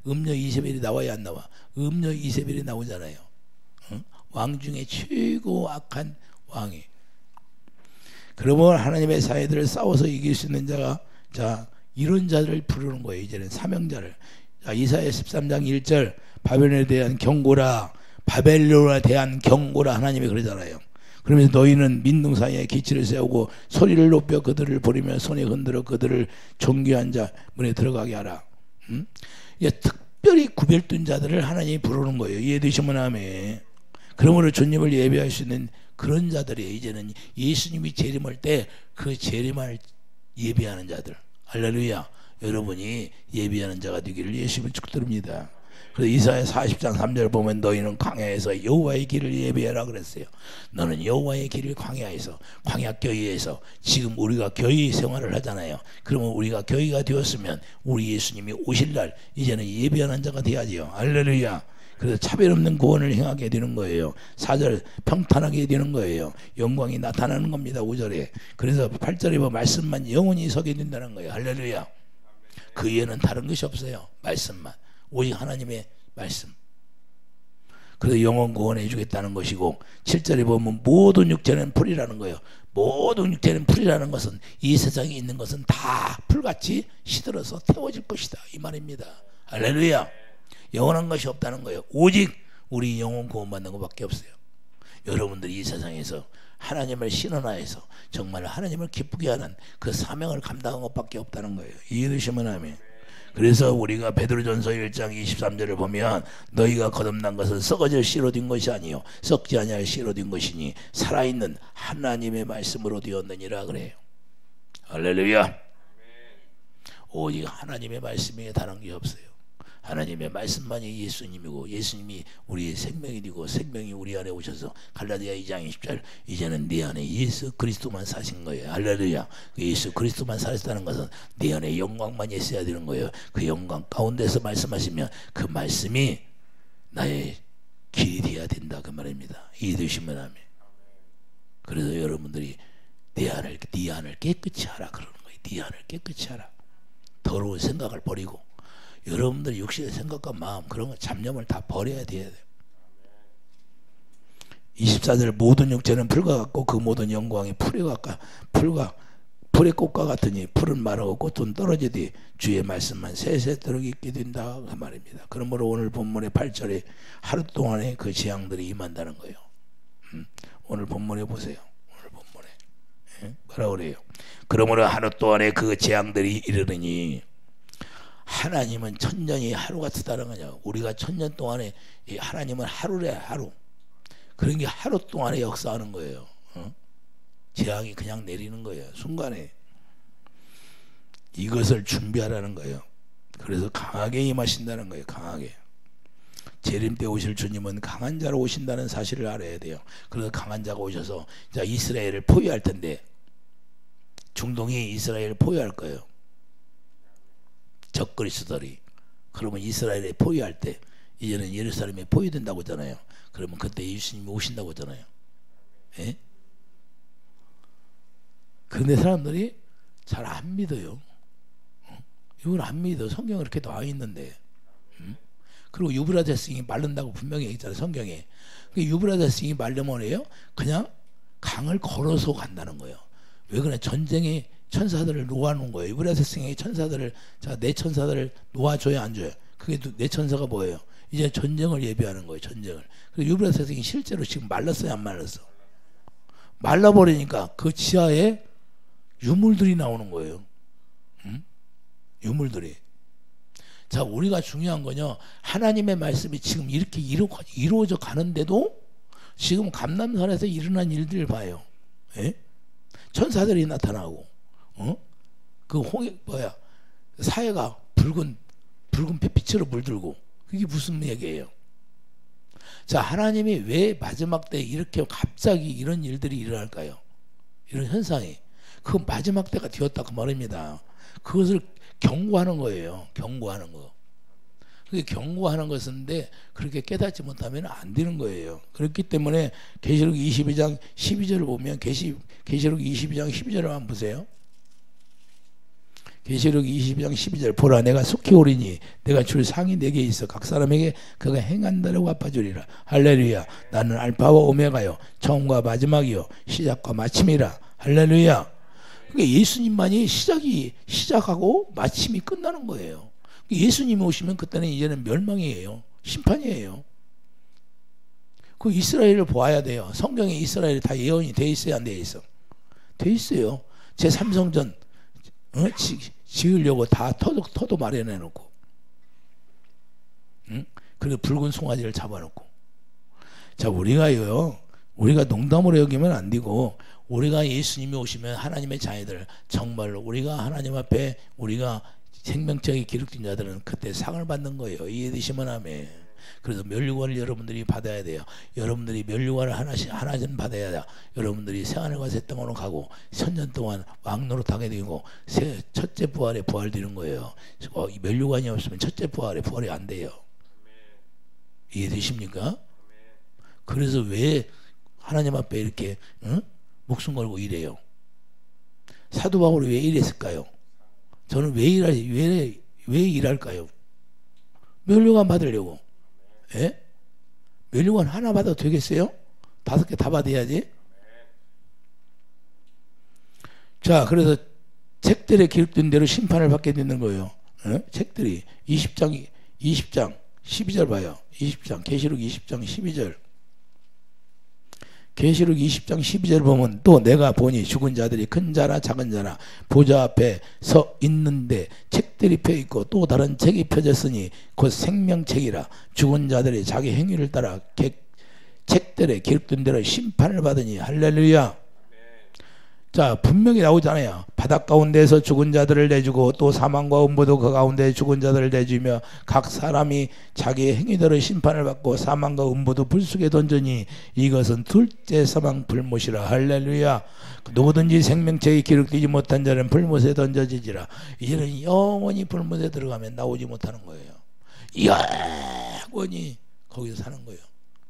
음녀 이세벨이 나와야 안 나와? 음녀 이세벨이 나오잖아요. 왕 중에 최고 악한 왕이. 그러면 하나님의 자녀들을 싸워서 이길 수 있는 자가, 자, 이런 자들을 부르는 거예요. 이제는 사명자를. 자, 이사야 13장 1절, 바벨론에 대한 경고라, 바벨론에 대한 경고라 하나님이 그러잖아요. 그러면서 너희는 민둥 사이에 기치를 세우고 소리를 높여 그들을 부리며 손에 흔들어 그들을 존귀한 자 문에 들어가게 하라. 특별히 구별된 자들을 하나님이 부르는 거예요. 이해되시면 아멘. 그러므로 주님을 예배할 수 있는 그런 자들이 이제는 예수님이 재림할 때 그 재림을 예배하는 자들. 할렐루야. 여러분이 예배하는 자가 되기를 예수님을 축드립니다. 그래서 이사야 40장 3절 보면 너희는 광야에서 여호와의 길을 예배하라 그랬어요. 너는 여호와의 길을 광야에서, 광야 교회에서, 지금 우리가 교회 생활을 하잖아요. 그러면 우리가 교회가 되었으면 우리 예수님이 오실 날 이제는 예배하는 자가 돼야지요. 할렐루야. 그래서 차별 없는 구원을 행하게 되는 거예요. 4절 평탄하게 되는 거예요. 영광이 나타나는 겁니다. 5절에. 그래서 8절에 보면 말씀만 영원히 서게 된다는 거예요. 할렐루야. 그 외에는 다른 것이 없어요. 말씀만. 오직 하나님의 말씀. 그래서 영원 구원해 주겠다는 것이고, 7절에 보면 모든 육체는 풀이라는 거예요. 모든 육체는 풀이라는 것은 이 세상에 있는 것은 다 풀같이 시들어서 태워질 것이다 이 말입니다. 할렐루야. 영원한 것이 없다는 거예요. 오직 우리 영원 구원받는 것밖에 없어요. 여러분들이 이 세상에서 하나님을 신원하여서 정말 하나님을 기쁘게 하는 그 사명을 감당한 것밖에 없다는 거예요. 이해되시면 아멘. 그래서 우리가 베드로전서 1장 23절을 보면 너희가 거듭난 것은 썩어질 씨로 된 것이 아니요 썩지 아니할 씨로 된 것이니 살아있는 하나님의 말씀으로 되었느니라 그래요. 할렐루야. 오직 하나님의 말씀에 다른 게 없어요. 하나님의 말씀만이 예수님이고, 예수님이 우리의 생명이 되고 생명이 우리 안에 오셔서 갈라디아 2장 20절 이제는 네 안에 예수 그리스도만 사신 거예요. 할렐루야. 예수 그리스도만 사셨다는 것은 네 안에 영광만 있어야 되는 거예요. 그 영광 가운데서 말씀하시면 그 말씀이 나의 길이 되어야 된다 그 말입니다. 이해되시면 하면. 그래서 여러분들이 네 안을 깨끗이 하라 그러는 거예요. 네 안을 깨끗이 하라. 더러운 생각을 버리고 여러분들 육신의 생각과 마음 그런 거 잡념을 다 버려야 돼요. 24절 모든 육체는 풀과 같고 그 모든 영광이 풀의 꽃과 같으니 풀은 마르고 꽃은 떨어지되 주의 말씀만 세세토록 있게 된다 그 말입니다. 그러므로 오늘 본문의 8절에 하루 동안에 그 재앙들이 임한다는 거예요. 오늘 본문에 보세요. 오늘 본문에 뭐라 그래요? 그러므로 하루 동안에 그 재앙들이 이르르니, 하나님은 천년이 하루 같다는 거냐. 우리가 천년 동안에 하나님은 하루래 하루. 그런 게 하루 동안에 역사하는 거예요. 재앙이 그냥 내리는 거예요. 순간에. 이것을 준비하라는 거예요. 그래서 강하게 임하신다는 거예요. 강하게. 재림 때 오실 주님은 강한 자로 오신다는 사실을 알아야 돼요. 그래서 강한 자가 오셔서 자, 이스라엘을 포위할 텐데, 중동이 이스라엘을 포위할 거예요. 적 그리스도들이. 그러면 이스라엘에 포위할 때 이제는 예루살렘에 포위된다고 하잖아요. 그러면 그때 예수님이 오신다고 하잖아요. 예? 그런데 사람들이 잘 안 믿어요. 이걸 안 믿어. 성경에 이렇게 나와 있는데. 그리고 유브라데스강이 마른다고 분명히 있잖아요. 성경에. 유브라데스강이 마르면 해요? 그냥 강을 걸어서 간다는 거예요. 왜 그래? 전쟁에 천사들을 놓아놓은 거예요. 유브라데스강의 천사들을, 자, 내 천사들을 놓아줘야 안 줘요. 그게 내 천사가 뭐예요? 이제 전쟁을 예비하는 거예요. 전쟁을. 그리고 유브라데스강이 실제로 지금 말랐어요? 안 말랐어? 말라버리니까 그 지하에 유물들이 나오는 거예요. 유물들이. 자, 우리가 중요한 거요. 하나님의 말씀이 지금 이렇게 이루어져 가는데도 지금 감람산에서 일어난 일들을 봐요. 예? 천사들이 나타나고, 그 사해가 붉은 빛으로 물들고, 그게 무슨 얘기예요? 자, 하나님이 왜 마지막 때 이렇게 갑자기 이런 일들이 일어날까요? 이런 현상이. 그 마지막 때가 되었다 그 말입니다. 그것을 경고하는 거예요. 경고하는 거. 그게 경고하는 것인데 그렇게 깨닫지 못하면 안 되는 거예요. 그렇기 때문에 계시록 22장 12절을 보면 계시록 22장 12절을 한번 보세요. 계시록 22장 12절 보라 내가 속히 오리니 내가 줄 상이 내게 있어 각 사람에게 그가 행한 대로 갚아주리라. 할렐루야. 나는 알파와 오메가요 처음과 마지막이요 시작과 마침이라. 할렐루야. 그러니까 예수님만이 시작하고 마침이 끝나는 거예요. 예수님이 오시면 그때는 이제는 멸망이에요. 심판이에요. 그 이스라엘을 보아야 돼요. 성경에 이스라엘이 다 예언이 돼 있어요, 안 돼 있어? 돼 있어요. 제3성전 지으려고 다 터도 마련해 놓고, 그리고 붉은 송아지를 잡아놓고. 자, 우리가 농담으로 여기면 안 되고, 우리가 예수님이 오시면 하나님의 자녀들, 정말로 우리가 하나님 앞에 우리가 생명책에 기록된 자들은 그때 상을 받는 거예요. 이해되시면 아멘. 그래서 면류관을 여러분들이 받아야 돼요. 여러분들이 면류관을 하나씩 받아야 돼요. 여러분들이 새하늘과 새 땅으로 가고 천년 동안 왕노릇하게 되고 첫째 부활에 부활되는 거예요. 면류관이 없으면 첫째 부활에 부활이 안 돼요. 이해되십니까? 그래서 왜 하나님 앞에 이렇게 목숨 걸고 일해요? 사도 바울이 왜 일했을까요? 저는 왜 일할까요? 면류관 받으려고. 예? 면류관 하나 받아도 되겠어요? 5개 다 받아야지. 자, 그래서 책들에 기록된 대로 심판을 받게 되는 거예요. 예? 책들이 20장 12절 봐요. 20장 계시록 20장 12절. 계시록 20장 12절 보면 또 내가 보니 죽은 자들이 큰 자나 작은 자나 보좌 앞에 서 있는데 책들이 펴있고 또 다른 책이 펴졌으니 곧 생명책이라. 죽은 자들이 자기 행위를 따라 책들에 기록된 대로 심판을 받으니. 할렐루야. 자, 분명히 나오잖아요. 바닷 가운데에서 죽은 자들을 내주고 또 사망과 음부도 그 가운데 죽은 자들을 내주며 각 사람이 자기의 행위대로 심판을 받고 사망과 음부도 불속에 던져니 이것은 둘째 사망 불못이라. 할렐루야. 누구든지 생명책에 기록되지 못한 자는 불못에 던져지지라. 이제는 영원히 불못에 들어가면 나오지 못하는 거예요. 영원히 거기서 사는 거예요.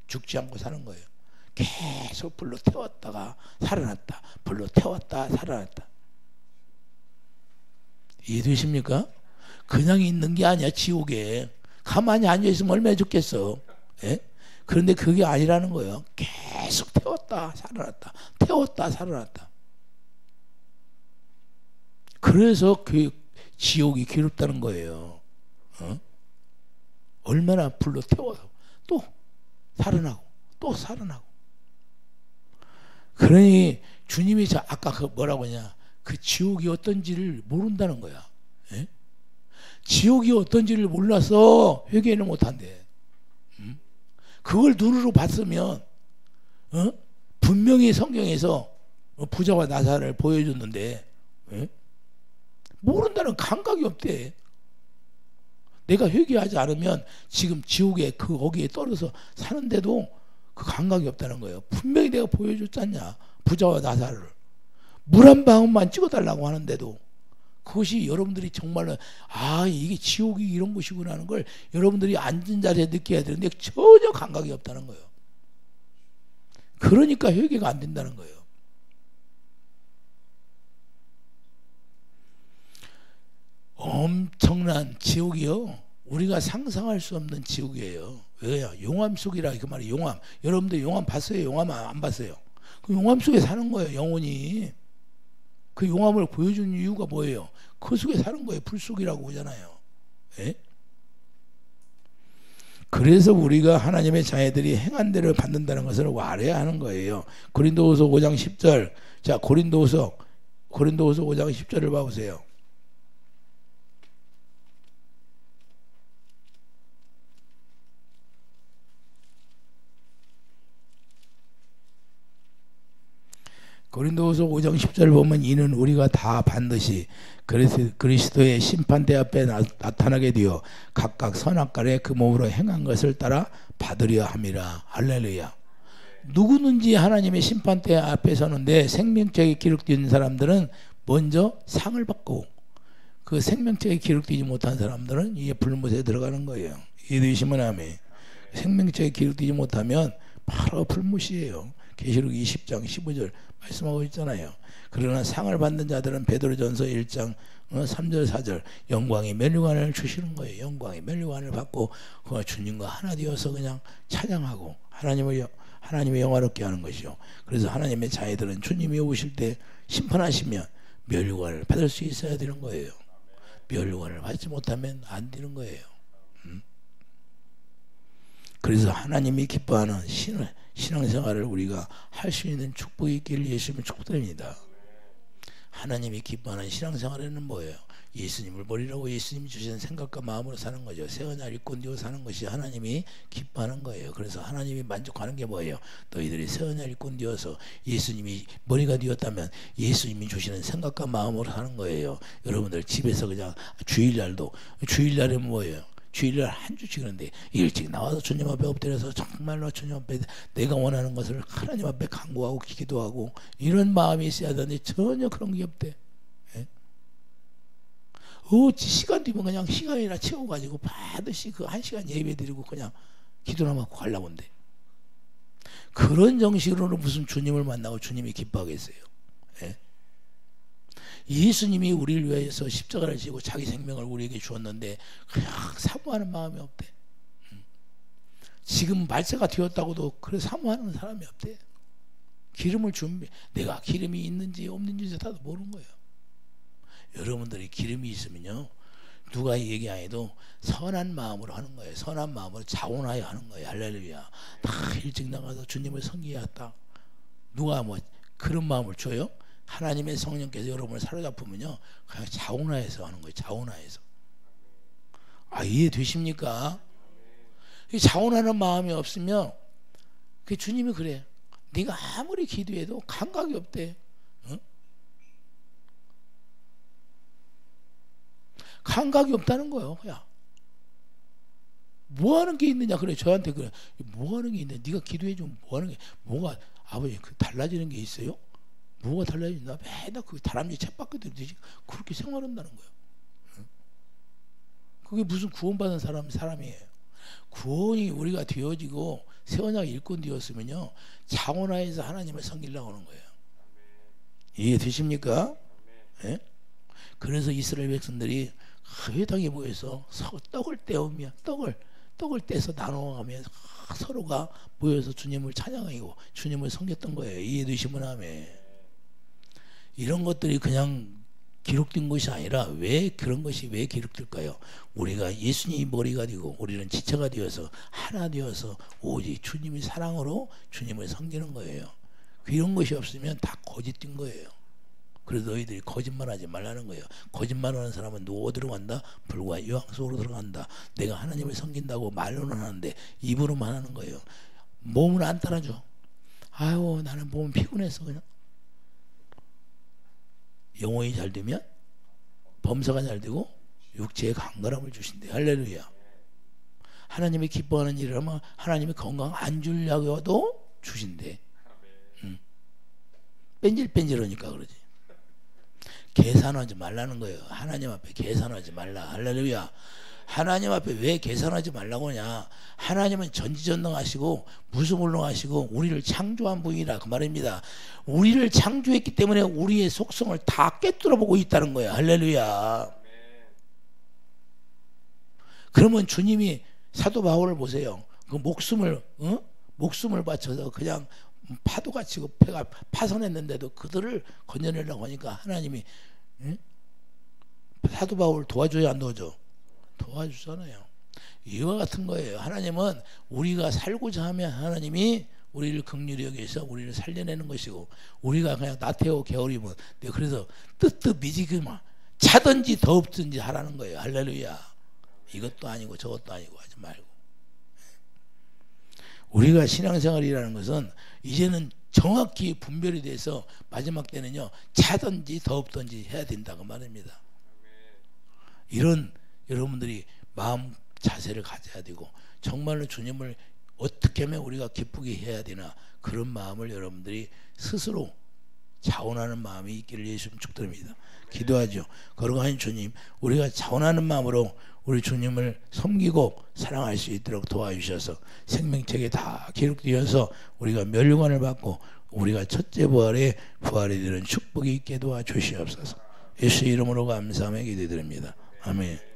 죽지 않고 사는 거예요. 계속 불로 태웠다가 살아났다, 불로 태웠다 살아났다. 이해되십니까? 그냥 있는 게 아니야. 지옥에 가만히 앉아있으면 얼마나 좋겠어. 예? 그런데 그게 아니라는 거예요. 계속 태웠다 살아났다, 태웠다 살아났다. 그래서 그 지옥이 괴롭다는 거예요. 얼마나 불로 태워서 또 살아나고 또 살아나고. 그러니 주님이 아까 그 뭐라고 하냐, 그 지옥이 어떤지를 모른다는 거야. 예? 지옥이 어떤지를 몰라서 회개는 못한대. 그걸 눈으로 봤으면 분명히 성경에서 부자와 나사를 보여줬는데 모른다는 감각이 없대. 내가 회개하지 않으면 지금 지옥에 거기에 떨어서 사는데도 그 감각이 없다는 거예요. 분명히 내가 보여줬잖냐. 부자와 나사를. 물 한 방울만 찍어달라고 하는데도 그것이 여러분들이 정말로 이게 지옥이 이런 곳이구나 하는 걸 여러분들이 앉은 자리에 느껴야 되는데 전혀 감각이 없다는 거예요. 그러니까 회개가 안 된다는 거예요. 엄청난 지옥이요. 우리가 상상할 수 없는 지옥이에요. 왜요? 용암 속이라 그 말이 용암. 여러분들 용암 봤어요? 용암 안 봤어요? 그 용암 속에 사는 거예요. 영혼이. 그 용암을 보여주는 이유가 뭐예요? 그 속에 사는 거예요. 불 속이라고 보잖아요. 예? 그래서 우리가 하나님의 자녀들이 행한 대로 받는다는 것을 알아야 하는 거예요. 고린도후서 5장 10절. 자, 고린도후서 5장 10절을 봐보세요. 고린도후서 5장 10절 보면 이는 우리가 다 반드시 그리스도의 심판대 앞에 나타나게 되어 각각 선악간에 그 몸으로 행한 것을 따라 받으려 함이라. 할렐루야. 누구든지 하나님의 심판대 앞에 서는데 생명책에 기록된 사람들은 먼저 상을 받고 그 생명책에 기록되지 못한 사람들은 이제 불못에 들어가는 거예요. 이해되시면 아멘. 생명책에 기록되지 못하면 바로 불못이에요. 계시록 20장 15절 말씀하고 있잖아요. 그러나 상을 받는 자들은 베드로전서 1장 3절 4절 영광의 면류관을 주시는 거예요. 영광의 면류관을 받고 주님과 하나 되어서 그냥 찬양하고 하나님의 영화롭게 하는 것이요. 그래서 하나님의 자녀들은 주님이 오실 때 심판하시면 면류관을 받을 수 있어야 되는 거예요. 면류관을 받지 못하면 안 되는 거예요. 그래서 하나님이 기뻐하는 신앙생활을 우리가 할 수 있는 축복이 있기를 예수님을 축복드립니다. 하나님이 기뻐하는 신앙생활에는 뭐예요? 예수님을 버리라고 예수님이 주신 생각과 마음으로 사는 거죠. 새어날 입고 뛰어 사는 것이 하나님이 기뻐하는 거예요. 그래서 하나님이 만족하는 게 뭐예요? 너희들이 새어날 입고 뛰어서 예수님이 머리가 되었다면 예수님이 주시는 생각과 마음으로 사는 거예요. 여러분들 집에서 그냥 주일날은 뭐예요? 주일날 한 주씩 하는데 일찍 나와서 주님 앞에 엎드려서 정말로 주님 앞에 내가 원하는 것을 하나님 앞에 간구하고 기도하고 이런 마음이 있어야 되는데 전혀 그런 게 없대. 예? 시간 되면 그냥 시간이나 채워가지고 반드시 그 한 시간 예배 드리고 그냥 기도나 하고 가려고 한대. 그런 정식으로는 무슨 주님을 만나고 주님이 기뻐하겠어요. 예? 예수님이 우리를 위해서 십자가를 지고 자기 생명을 우리에게 주었는데 그냥 사모하는 마음이 없대. 지금 말세가 되었다고도 그래 사모하는 사람이 없대. 기름을 내가 기름이 있는지 없는지 다 모르는 거예요. 여러분들이 기름이 있으면요 누가 얘기 안 해도 선한 마음으로 하는 거예요. 선한 마음으로 자원하여 하는 거예요. 할렐루야. 다 일찍 나가서 주님을 섬기겠다. 누가 뭐 그런 마음을 줘요? 하나님의 성령께서 여러분을 사로잡으면요 그냥 자원하여서 하는 거예요. 자원하여서. 이해되십니까? 자원하는 마음이 없으면 그 주님이 그래. 네가 아무리 기도해도 감각이 없대. 응? 감각이 없다는 거예요. 야, 뭐 하는 게 있느냐? 그래 저한테 그래. 뭐 하는 게 있냐? 네가 기도해 주면 뭐 하는 게 뭐가 아버지 달라지는 게 있어요? 뭐가 달라진다? 맨날 그 다람쥐 챗바퀴 들듯이 그렇게 생활한다는 거예요. 그게 무슨 구원받은 사람이에요. 구원이 우리가 되어지고 새 언약 일꾼 되었으면요 자원하에서 하나님을 섬기려고 하는 거예요. 이해되십니까? 예? 그래서 이스라엘 백성들이 회당에 모여서 떡을 떼오며 떡을 떼서 나눠가며 서로가 모여서 주님을 찬양하고 주님을 섬겼던 거예요. 이해되시면 아멘. 이런 것들이 그냥 기록된 것이 아니라 왜 그런 것이 왜 기록될까요? 우리가 예수님이 머리가 되고 우리는 지체가 되어서 하나 되어서 오직 주님의 사랑으로 주님을 섬기는 거예요. 이런 것이 없으면 다 거짓된 거예요. 그래서 너희들이 거짓말하지 말라는 거예요. 거짓말하는 사람은 누구 어디로 간다? 불과 유황 속으로 들어간다. 내가 하나님을 섬긴다고 말로는 하는데 입으로만 하는 거예요. 몸은 안 따라줘. 아유 나는 몸 피곤해서 그냥 영혼이 잘 되면 범사가 잘 되고 육체의 강건함을 주신대. 할렐루야. 하나님이 기뻐하는 일을 하면 하나님이 건강 안 주려고도 주신대. 뺀질뺀질하니까 그러지. 계산하지 말라는 거예요. 하나님 앞에 계산하지 말라. 할렐루야. 하나님 앞에 왜 계산하지 말라고 하냐. 하나님은 전지전능하시고 무소불능하시고 우리를 창조한 분이라 그 말입니다. 우리를 창조했기 때문에 우리의 속성을 다 꿰뚫어 보고 있다는 거야. 할렐루야. 그러면 주님이 사도 바울을 보세요. 그 목숨을 바쳐서 그냥 파도같이 배가 파손했는데도 그들을 건져내려고 하니까 하나님이 사도 바울을 도와줘야 안 도와줘? 도와주잖아요. 이와 같은 거예요. 하나님은 우리가 살고자 하면 하나님이 우리를 긍휼히 여기서 우리를 살려내는 것이고, 우리가 그냥 나태하고 게으르면 그래서 뜨뜻미지근만 차든지 더없든지 하라는 거예요. 할렐루야. 이것도 아니고 저것도 아니고 하지 말고. 우리가 신앙생활이라는 것은 이제는 정확히 분별이 돼서 마지막 때는요 차든지 더없든지 해야 된다고 말입니다. 이런 여러분들이 마음 자세를 가져야 되고, 정말로 주님을 어떻게 하면 우리가 기쁘게 해야 되나, 그런 마음을 여러분들이 스스로 자원하는 마음이 있기를 예수님 축드립니다. 기도하죠. 거룩하신 주님, 우리가 자원하는 마음으로 우리 주님을 섬기고 사랑할 수 있도록 도와주셔서 생명책에 다 기록되어서 우리가 멸류관을 받고 우리가 첫째 부활에 되는 축복이 있게 도와주시옵소서. 예수 이름으로 감사하며 기도드립니다. 아멘.